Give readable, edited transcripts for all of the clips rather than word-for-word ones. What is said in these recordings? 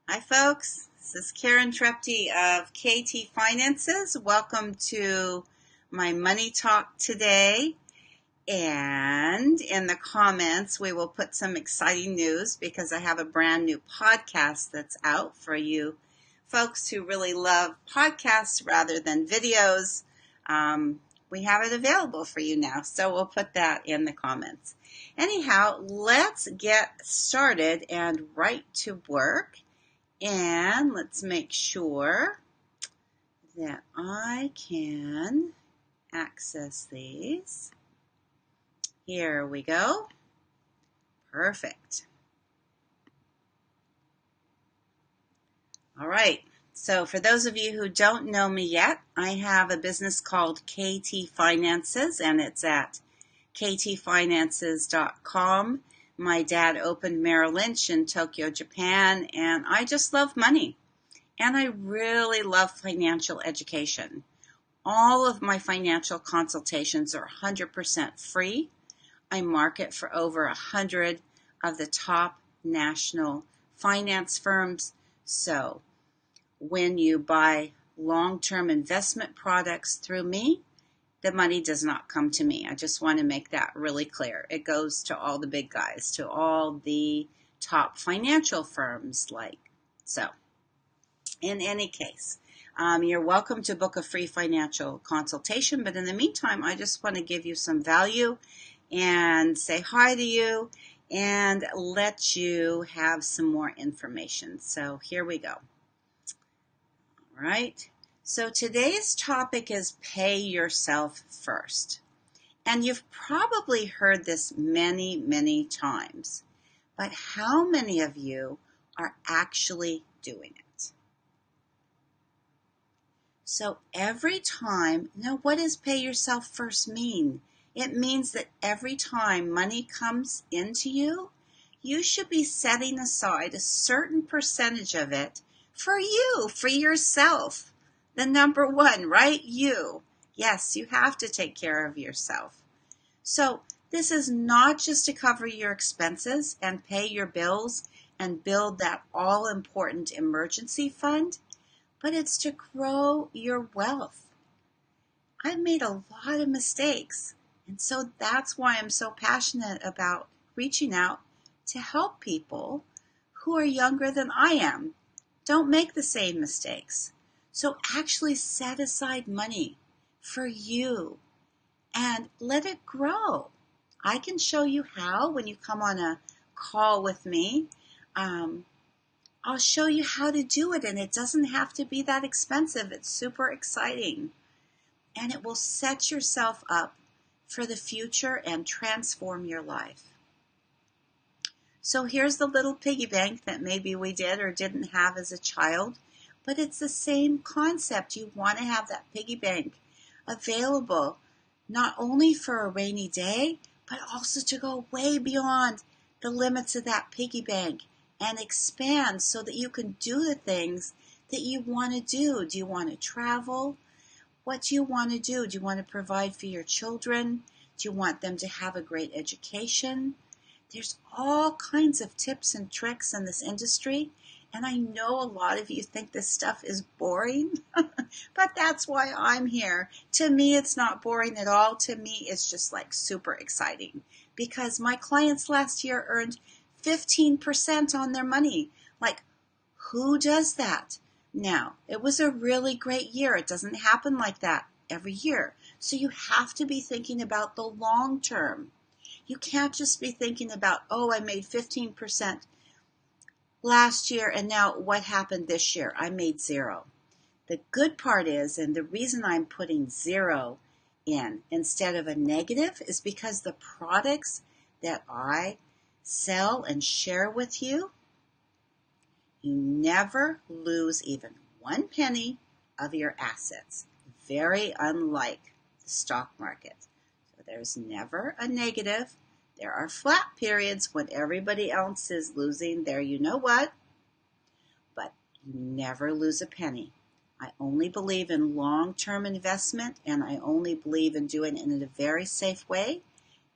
Hi folks, this is Karen Trepte of KT Finances. Welcome to my money talk today. And in the comments, we will put some exciting news because I have a brand new podcast that's out for you folks who really love podcasts rather than videos. We have it available for you now, so we'll put that in the comments. Anyhow, let's get started and right to work. And let's make sure that I can access these. Here we go. Perfect. All right. So for those of you who don't know me yet, I have a business called KT Finances, and it's at ktfinances.com. My dad opened Merrill Lynch in Tokyo, Japan, and I just love money. And I really love financial education. All of my financial consultations are 100% free. I market for over 100 of the top national finance firms. So when you buy long-term investment products through me, the money does not come to me. I just want to make that really clear. It goes to all the big guys, to all the top financial firms like so. In any case, you're welcome to book a free financial consultation, but in the meantime, I just want to give you some value and say hi to you and let you have some more information. So here we go. All right. So today's topic is pay yourself first. And you've probably heard this many, many times, but how many of you are actually doing it? So every time, now what does pay yourself first mean? It means that every time money comes into you, you should be setting aside a certain percentage of it for you, for yourself. The number one, right? You. Yes, you have to take care of yourself. So this is not just to cover your expenses and pay your bills and build that all-important emergency fund, but it's to grow your wealth. I've made a lot of mistakes, and so that's why I'm so passionate about reaching out to help people who are younger than I am. Don't make the same mistakes. So actually set aside money for you and let it grow. I can show you how when you come on a call with me. I'll show you how to do it, and it doesn't have to be that expensive. It's super exciting, and it will set yourself up for the future and transform your life. So here's the little piggy bank that maybe we did or didn't have as a child, but it's the same concept. You want to have that piggy bank available not only for a rainy day, but also to go way beyond the limits of that piggy bank and expand so that you can do the things that you want to do. Do you want to travel? What do you want to do? Do you want to provide for your children? Do you want them to have a great education? There's all kinds of tips and tricks in this industry, and I know a lot of you think this stuff is boring, but that's why I'm here. To me, it's not boring at all. To me, it's just like super exciting because my clients last year earned 15% on their money. Like, who does that? Now, it was a really great year. It doesn't happen like that every year. So you have to be thinking about the long term. You can't just be thinking about, oh, I made 15% last year and now what happened this year? I made zero. The good part is, and the reason I'm putting zero in instead of a negative is because the products that I sell and share with you, you never lose even one penny of your assets. Very unlike the stock market. So there's never a negative. There are flat periods when everybody else is losing their you know what, but you never lose a penny. I only believe in long-term investment, and I only believe in doing it in a very safe way.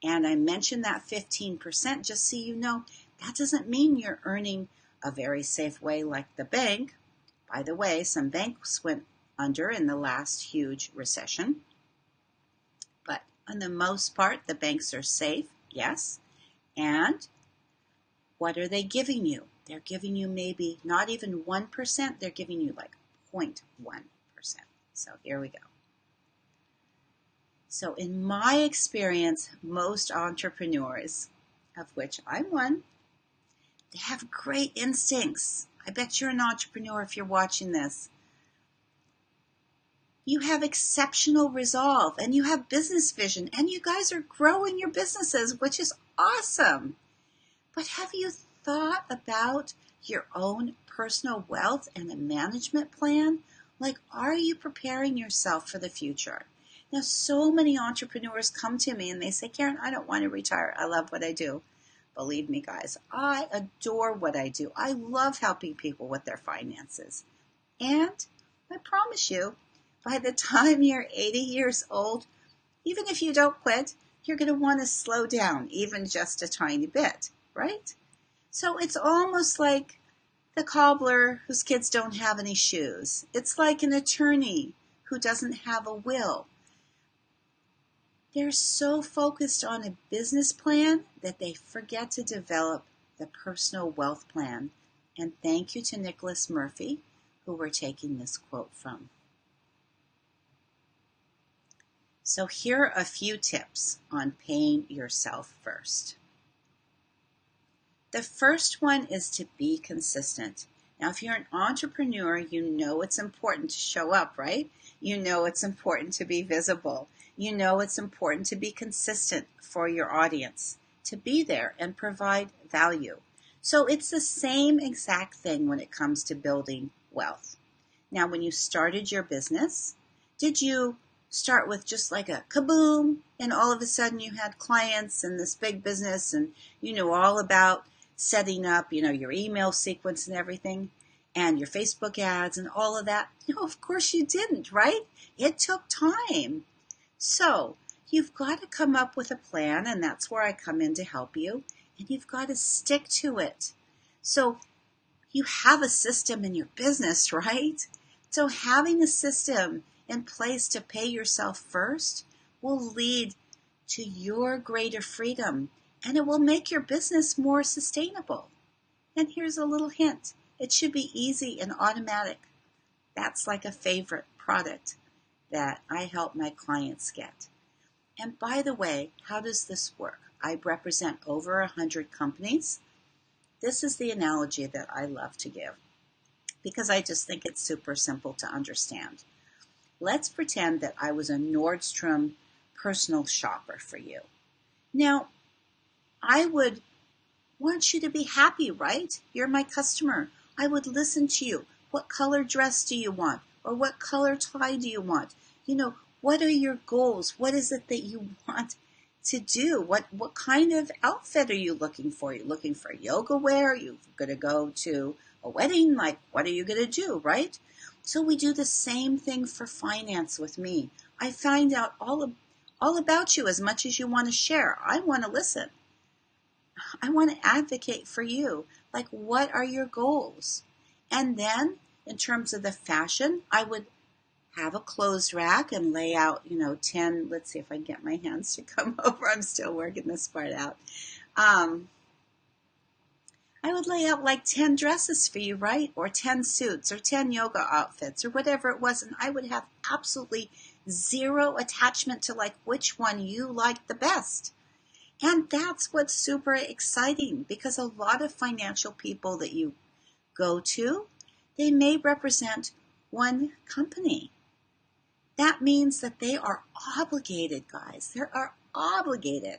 And I mentioned that 15% just so you know that doesn't mean you're earning a very safe way like the bank. By the way, some banks went under in the last huge recession. But on the most part, the banks are safe, yes. And what are they giving you? They're giving you maybe not even 1%, they're giving you like 0.1%. So here we go. So in my experience, most entrepreneurs, of which I'm one, they have great instincts. I bet you're an entrepreneur if you're watching this. You have exceptional resolve and you have business vision and you guys are growing your businesses, which is awesome. But have you thought about your own personal wealth and a management plan? Like, are you preparing yourself for the future? Now, so many entrepreneurs come to me and they say, Karen, I don't want to retire. I love what I do. Believe me, guys, I adore what I do. I love helping people with their finances. And I promise you, by the time you're 80 years old, even if you don't quit, you're going to want to slow down even just a tiny bit, right? So it's almost like the cobbler whose kids don't have any shoes. It's like an attorney who doesn't have a will. They're so focused on a business plan that they forget to develop the personal wealth plan. And thank you to Nicholas Murphy, who we're taking this quote from. So here are a few tips on paying yourself first. The first one is to be consistent. Now, if you're an entrepreneur, you know it's important to show up, right? You know it's important to be visible. You know it's important to be consistent for your audience, to be there and provide value. So it's the same exact thing when it comes to building wealth. Now, when you started your business, did you start with just like a kaboom and all of a sudden you had clients and this big business and you knew all about setting up, your email sequence and everything and your Facebook ads and all of that? No, of course you didn't, right? It took time. So you've got to come up with a plan, and that's where I come in to help you, and you've got to stick to it. So you have a system in your business, right? So having a system in place to pay yourself first will lead to your greater freedom, and it will make your business more sustainable. And here's a little hint. It should be easy and automatic. That's like a favorite product that I help my clients get. And by the way, how does this work? I represent over 100 companies. This is the analogy that I love to give because I just think it's super simple to understand. Let's pretend that I was a Nordstrom personal shopper for you. Now, I would want you to be happy, right? You're my customer. I would listen to you. What color dress do you want? Or what color tie do you want? What are your goals? What is it that you want to do? What kind of outfit are you looking for? Are you looking for yoga wear? Are you going to go to a wedding? Like, what are you going to do, right? So we do the same thing for finance with me. I find out all about you as much as you want to share. I want to listen. I want to advocate for you. Like, what are your goals? And then, in terms of the fashion, I would have a clothes rack and lay out, 10, let's see if I can get my hands to come over. I'm still working this part out. I would lay out like 10 dresses for you, right? Or 10 suits or 10 yoga outfits or whatever it was. And I would have absolutely zero attachment to like which one you like the best. And that's what's super exciting because a lot of financial people that you go to, they may represent one company. That means that they are obligated, guys. They are obligated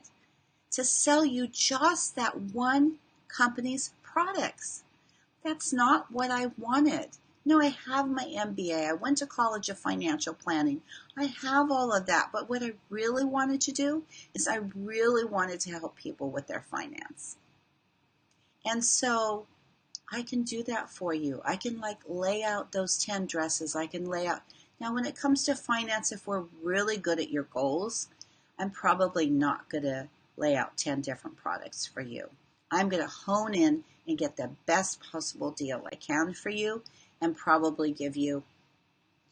to sell you just that one company's products. That's not what I wanted. I have my MBA. I went to College of Financial Planning. I have all of that. But what I really wanted to do is I really wanted to help people with their finance. And so I can do that for you. I can lay out those 10 dresses. I can lay out. Now, when it comes to finance, if we're really good at your goals, I'm probably not going to lay out 10 different products for you. I'm going to hone in and get the best possible deal I can for you, and probably give you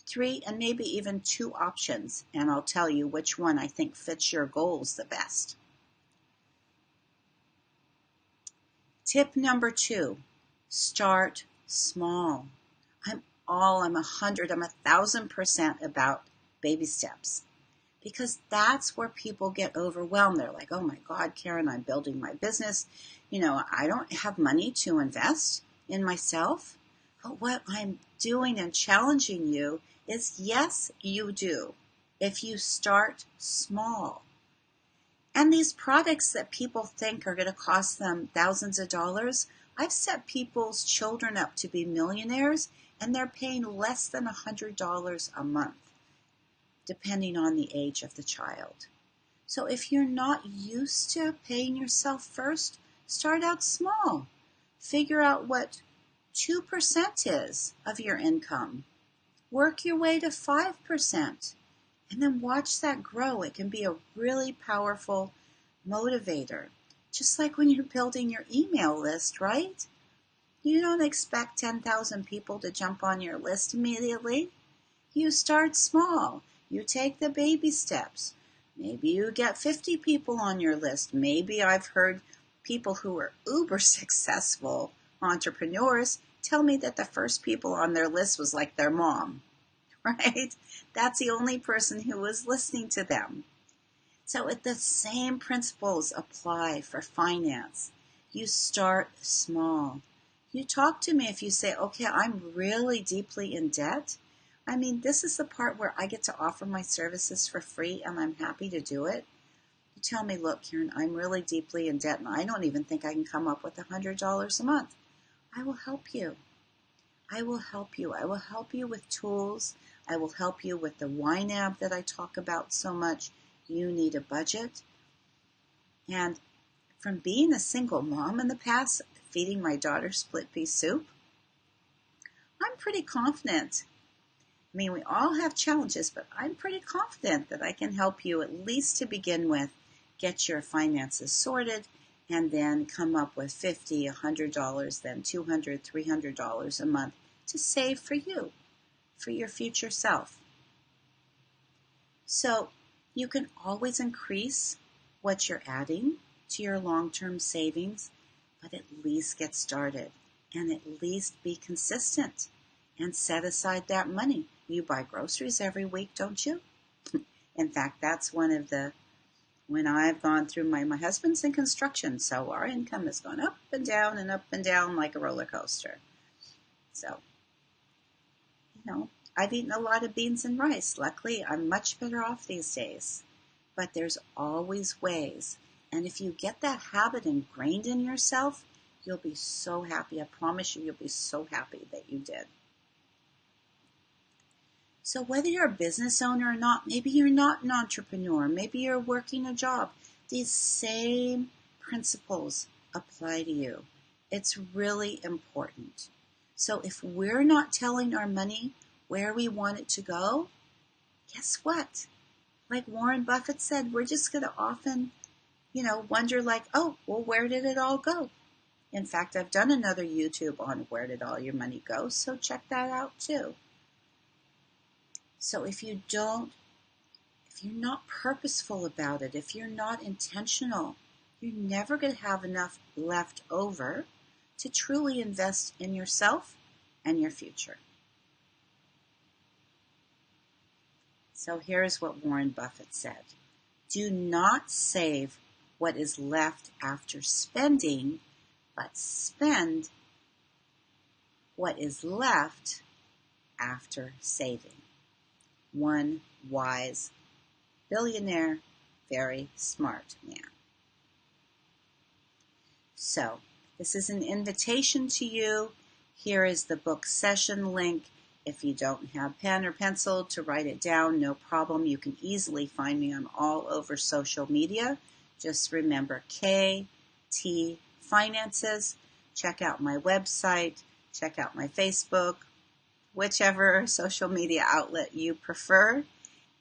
3 and maybe even 2 options, and I'll tell you which one I think fits your goals the best. Tip number 2, start small. I'm 1,000% about baby steps, because that's where people get overwhelmed. They're like, oh my God, Karen, I'm building my business. I don't have money to invest in myself. But what I'm doing and challenging you is, yes, you do, if you start small. And these products that people think are going to cost them thousands of dollars, I've set people's children up to be millionaires, and they're paying less than $100 a month, depending on the age of the child. So if you're not used to paying yourself first, start out small. Figure out what 2% is of your income. Work your way to 5%, and then watch that grow. It can be a really powerful motivator. Just like when you're building your email list, right? You don't expect 10,000 people to jump on your list immediately. You start small. You take the baby steps. Maybe you get 50 people on your list. Maybe I've heard people who are uber successful entrepreneurs tell me that the first people on their list was like their mom, right? That's the only person who was listening to them. So the same principles apply for finance. You start small. You talk to me if you say, okay, I'm really deeply in debt. I mean, this is the part where I get to offer my services for free, and I'm happy to do it. You tell me, look, Karen, I'm really deeply in debt, and I don't even think I can come up with $100 a month. I will help you. I will help you. I will help you with tools. I will help you with the YNAB that I talk about so much. You need a budget. And from being a single mom in the past, feeding my daughter split pea soup, I'm pretty confident. I mean, we all have challenges, but I'm pretty confident that I can help you, at least to begin with, get your finances sorted, and then come up with $50, $100, then $200, $300 a month to save for you, for your future self. So you can always increase what you're adding to your long-term savings, but at least get started, and at least be consistent and set aside that money. You buy groceries every week, don't you? In fact, that's one of when I've gone through my husband's in construction, so our income has gone up and down like a roller coaster. So, I've eaten a lot of beans and rice. Luckily, I'm much better off these days. But there's always ways. And if you get that habit ingrained in yourself, you'll be so happy. I promise you, you'll be so happy that you did. So whether you're a business owner or not, maybe you're not an entrepreneur, maybe you're working a job, these same principles apply to you. It's really important. So if we're not telling our money where we want it to go, guess what? Like Warren Buffett said, we're just going to often, wonder like, oh, well, where did it all go? In fact, I've done another YouTube on where did all your money go, so check that out too. So if you're not purposeful about it, if you're not intentional, you're never going to have enough left over to truly invest in yourself and your future. So here's what Warren Buffett said. Do not save what is left after spending, but spend what is left after saving. One wise billionaire, very smart man. So, this is an invitation to you. Here is the book session link. If you don't have pen or pencil to write it down, no problem. You can easily find me on all over social media. Just remember KT Finances. Check out my website. Check out my Facebook. Whichever social media outlet you prefer,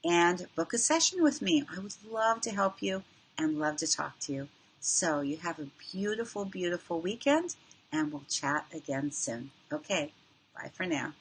and book a session with me. I would love to help you and love to talk to you. So you have a beautiful, beautiful weekend, and we'll chat again soon. Okay, bye for now.